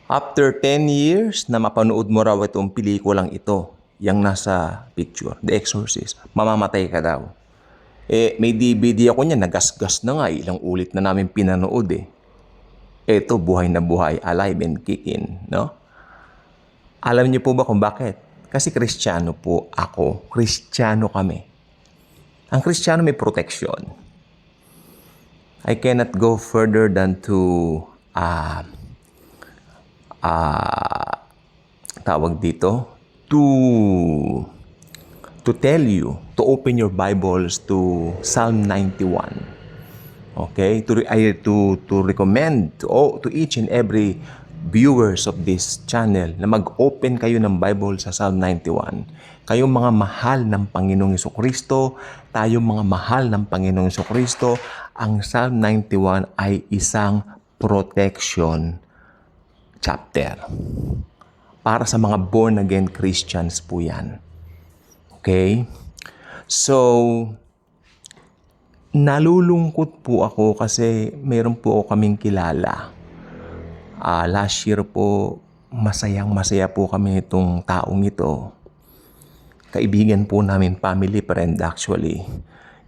After 10 years na mapanood mo raw itong pelikulang ito, yung nasa picture, The Exorcist, mamamatay ka daw. May DVD ako niya, nagasgas na nga, ilang ulit na namin pinanood eh. Ito, buhay na buhay, alive and kicking, no? Alam niyo po ba kung bakit? Kasi Kristiyano po ako. Kristiyano kami. Ang Kristiyano may protection. I cannot go further than to tawag dito, to tell you to open your Bibles to Psalm 91. Okay? To recommend to each and every viewers of this channel na mag-open kayo ng Bible sa Psalm 91. Kayong mga mahal ng Panginoong Jesucristo, tayong mga mahal ng Panginoong Jesucristo, ang Psalm 91 ay isang protection chapter. Para sa mga born-again Christians po yan. Okay? So, nalulungkot po ako kasi meron po kaming kilala. Last year po, masayang-masaya po kami itong taong ito. Kaibigan po namin, family friend actually.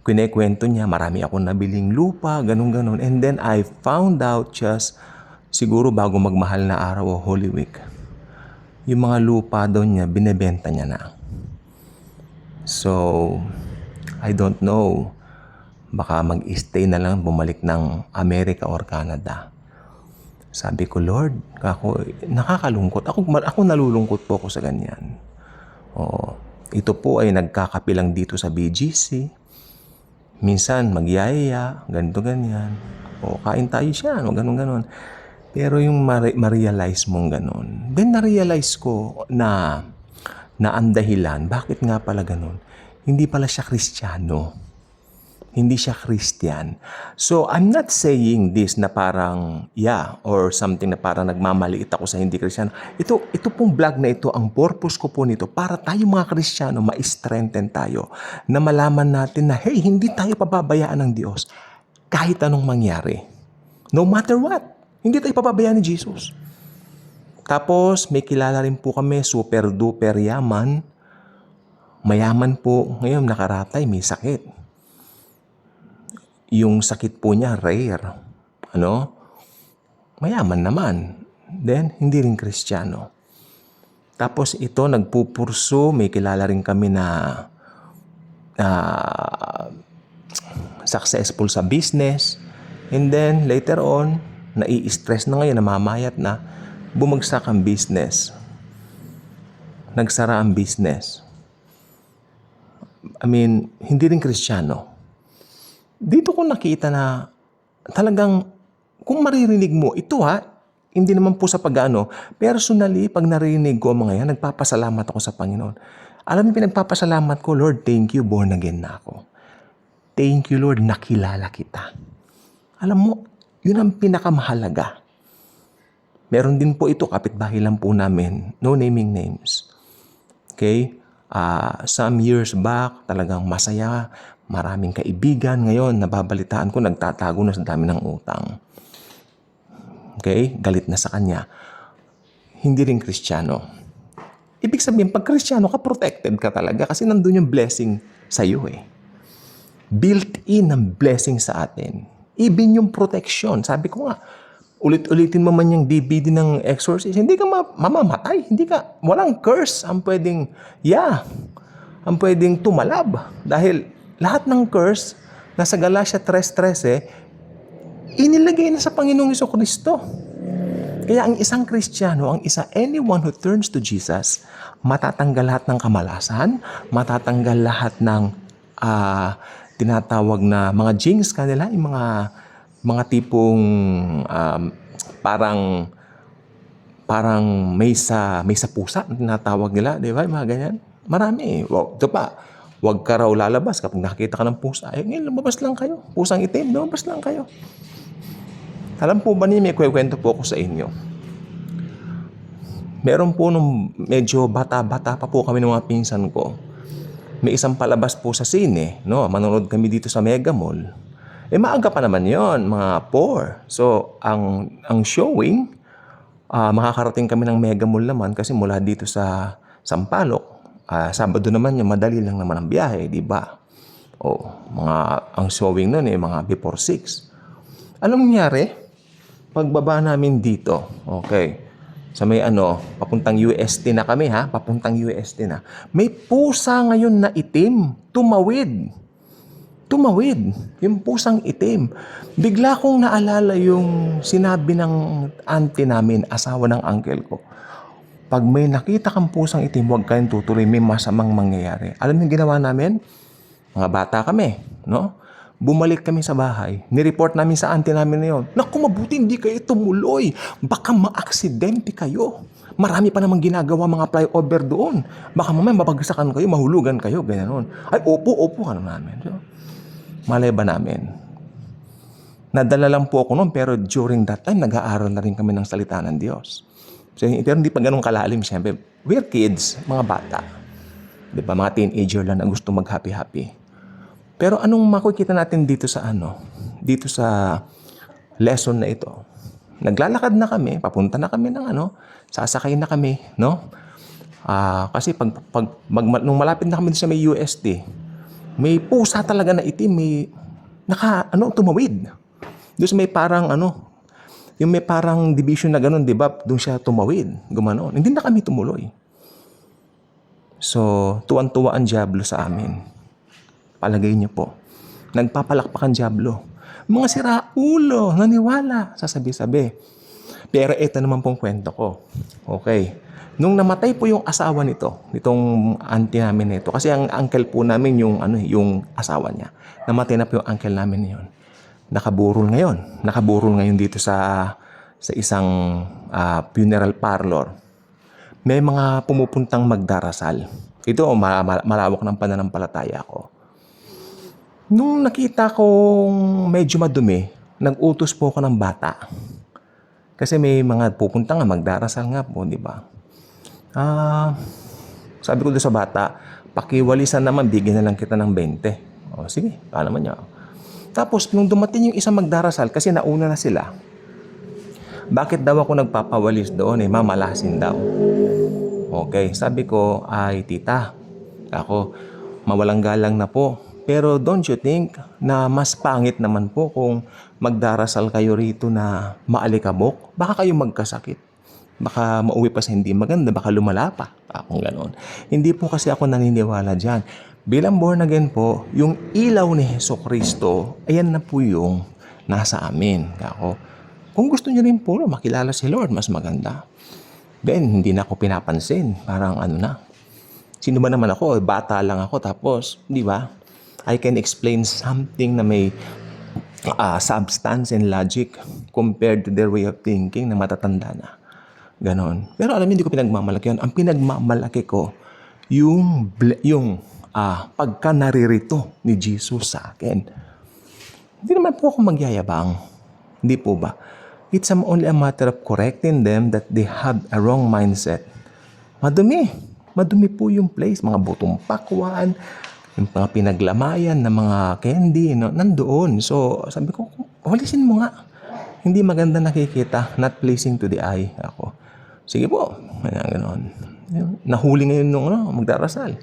Kinekwento niya, marami akong nabiling lupa, ganun-ganun. And then I found out siguro bago magmahal na araw o Holy Week, yung mga lupa doon niya, binebenta niya na. So, I don't know. Baka mag-stay na lang, bumalik ng America or Canada. Sabi ko, Lord, nakakalungkot. Ako nalulungkot po ako sa ganyan. Ito po ay nagkakapilang dito sa BGC. Minsan, magyayaya, ganito, ganyan. Kain tayo siya, ganun. Pero yung ma-realize mong ganun. Then, na-realize ko na ang dahilan, bakit nga pala ganun? Hindi pala siya Kristiyano. Hindi siya Christian. So, I'm not saying this na parang, or something na parang nagmamaliit ako sa hindi Kristiyano. Ito pong vlog na ito, ang purpose ko po nito, para tayo mga Kristiyano, ma-strengthen tayo, na malaman natin na, hey, hindi tayo pababayaan ng Diyos kahit anong mangyari. No matter what. Hindi tayo pababayaan ni Jesus. Tapos, may kilala rin po kami, super duper yaman. Mayaman po. Ngayon, nakaratay, may sakit. Yung sakit po niya, rare. Mayaman naman. Then, hindi rin Kristiyano. Tapos ito, nagpupurso. May kilala rin kami na successful sa business. And then, later on, nai-stress na ngayon, namamayat na, bumagsak ang business. Nagsara ang business. Hindi rin Kristiyano. Dito ko nakita na talagang kung maririnig mo, ito hindi naman po sa personally, pag narinig ko mga yan, nagpapasalamat ako sa Panginoon. Alam mo, pinagpapasalamat ko, Lord, thank you, born again na ako. Thank you, Lord, nakilala kita. Alam mo, yun ang pinakamahalaga. Meron din po ito, kapitbahay lang po namin, no naming names. Okay? Some years back, talagang masaya, maraming kaibigan. Ngayon, nababalitaan ko, nagtatago na sa dami ng utang. Okay? Galit na sa kanya. Hindi rin Kristiyano. Ibig sabihin, pag Kristiyano ka, protected ka talaga kasi nandun yung blessing sa iyo eh. Built-in ang blessing sa atin. Even yung protection. Sabi ko nga, ulit-ulitin mo man yung DVD ng Exorcist, hindi ka mamamatay. Walang curse ang pwedeng, ang pwedeng tumalab. Dahil lahat ng curse, nasa Galatia 3:13, inilagay na sa Panginoong Jesucristo. Kaya ang isang Kristiyano, anyone who turns to Jesus, matatanggal lahat ng kamalasan, matatanggal lahat ng tinatawag na mga jinx kanila, yung mga tipong parang may sa pusa, tinatawag nila, di ba? Mga ganyan. Marami. Ito pa. Huwag ka raw lalabas kapag nakakita ka ng pusa. Ngayon, lumabas lang kayo. Pusang itim, lumabas lang kayo. Alam po ba niyo, may kwento po ako sa inyo. Meron po nung medyo bata-bata pa po kami ng mga pinsan ko. May isang palabas po sa sine, manonood kami dito sa Mega Mall. Maaga pa naman yon, mga 4. So, ang showing, Makakarating kami ng Mega Mall naman kasi mula dito sa Sampaloc, Sabado naman yung madali lang naman ang biyahe, di ba? Ang showing nun mga before 6. Anong nangyari? Pagbaba namin dito, okay, sa may papuntang UST na kami papuntang UST na. May pusa ngayon na itim, tumawid. Yung pusang itim. Bigla kong naalala yung sinabi ng auntie namin, asawa ng uncle ko. Pag may nakita kang pusang itim, huwag kayong tutuloy, may masamang mangyayari. Alam niyo ginawa namin? Mga bata kami, no? Bumalik kami sa bahay. Nireport namin sa auntie namin na yun. Naku, mabuti hindi kayo tumuloy. Baka ma-aksidente kayo. Marami pa namang ginagawa mga flyover doon. Baka mamaya mapagsakan kayo, mahulugan kayo, ganyan. Ay, opo, namin. So, malay ba namin? Nadala lang po ako noon, pero during that time, nag-aaral na rin kami ng salita ng Diyos. So, pero hindi pa ganun kalalim, siyempre. We're kids, mga bata. Di ba? Mga teenager lang na gusto mag-happy-happy. Pero anong makikita natin dito sa dito sa lesson na ito? Naglalakad na kami, papunta na kami ng sasakay na kami, no? Kasi nung malapit na kami sa may UST, may pusa talaga na itim, may tumawid. Doon may parang yung may parang division na gano'n, di ba? Doon siya tumawid, gumanon. Hindi na kami tumuloy. So, tuwan-tuwa ang Diablo sa amin. Palagay niyo po. Nagpapalakpak ang Diablo. Mga siraulo, naniwala, sasabi-sabi. Pero ito naman pong kwento ko. Okay. Nung namatay po yung asawa nitong auntie namin nito, kasi ang uncle po namin yung asawa niya. Namatay na po yung uncle namin yun. Nakaburol ngayon dito sa isang funeral parlor. May mga pumupuntang magdarasal. Ito, malawak ng pananampalataya ko. Nung nakita kong medyo madumi, nag-utos po ako ng bata. Kasi may mga pupunta nga, magdarasal nga po, di ba? Sabi ko doon sa bata, pakiwalisan naman, bigyan na lang kita ng 20. O sige, paano man niya. Tapos, nung dumating yung isang magdarasal, kasi nauna na sila, bakit daw ako nagpapawalis doon? Mamalasin daw. Okay, sabi ko, ay tita, ako, mawalang galang na po. Pero don't you think na mas pangit naman po kung magdarasal kayo rito na maalikabok? Baka kayo magkasakit. Baka mauwi pa sa hindi maganda, baka lumala pa. Kung gano'n. Hindi po kasi ako naniniwala dyan. Bilang born again po, yung ilaw ni Jesucristo, ayan na po yung nasa amin. Ako, kung gusto niyo rin po makilala si Lord, mas maganda. Then, hindi na ako pinapansin. Parang sino ba naman ako? Bata lang ako. Tapos, di ba? I can explain something na may substance and logic compared to their way of thinking na matatanda na. Ganon. Pero alam niyo, hindi ko pinagmamalaki yun. Ang pinagmamalaki ko, yung pagka naririto ni Jesus sa akin. Hindi naman po ako magyayabang. Hindi po ba? It's only a matter of correcting them that they have a wrong mindset. Madumi. Madumi po yung place. Mga butong pakwan, yung mga pinaglamayan na mga candy, nandoon. So, sabi ko, walisin mo nga. Hindi maganda nakikita, not pleasing to the eye. Ako, sige po, ganoon. Nahuli ngayon nung magdarasal.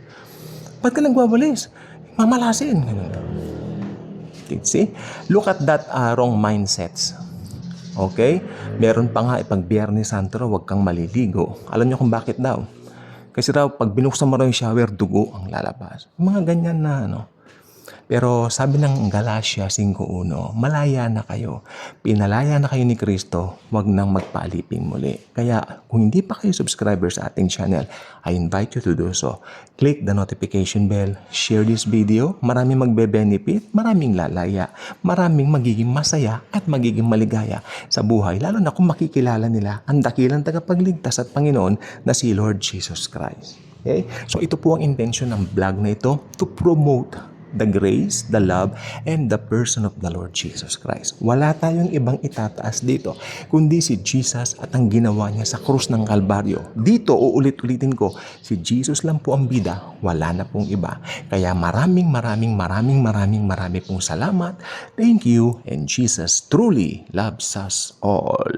Ba't ka nagwawalis? Mamalasin. See? Look at that wrong mindsets. Okay? Meron pa nga, pag Biyernes Santo, huwag kang maliligo. Alam niyo kung bakit daw? Kasi raw, pag binuksan mo raw yung shower, dugo ang lalabas. Mga ganyan na, Pero sabi ng Galatia 5:1, malaya na kayo. Pinalaya na kayo ni Kristo, wag nang magpaaliping muli. Kaya kung hindi pa kayo subscriber sa ating channel, I invite you to do so. Click the notification bell, share this video, maraming magbe-benefit, maraming lalaya, maraming magiging masaya at magiging maligaya sa buhay. Lalo na kung makikilala nila ang dakilang tagapagligtas at Panginoon na si Lord Jesus Christ. Okay? So ito po ang intention ng vlog na ito, to promote the grace, the love, and the person of the Lord Jesus Christ. Wala tayong ibang itataas dito, kundi si Jesus at ang ginawa niya sa krus ng Kalbaryo. Dito, uulit-ulitin ko, si Jesus lang po ang bida, wala na pong iba. Kaya maraming pong salamat. Thank you, and Jesus truly loves us all.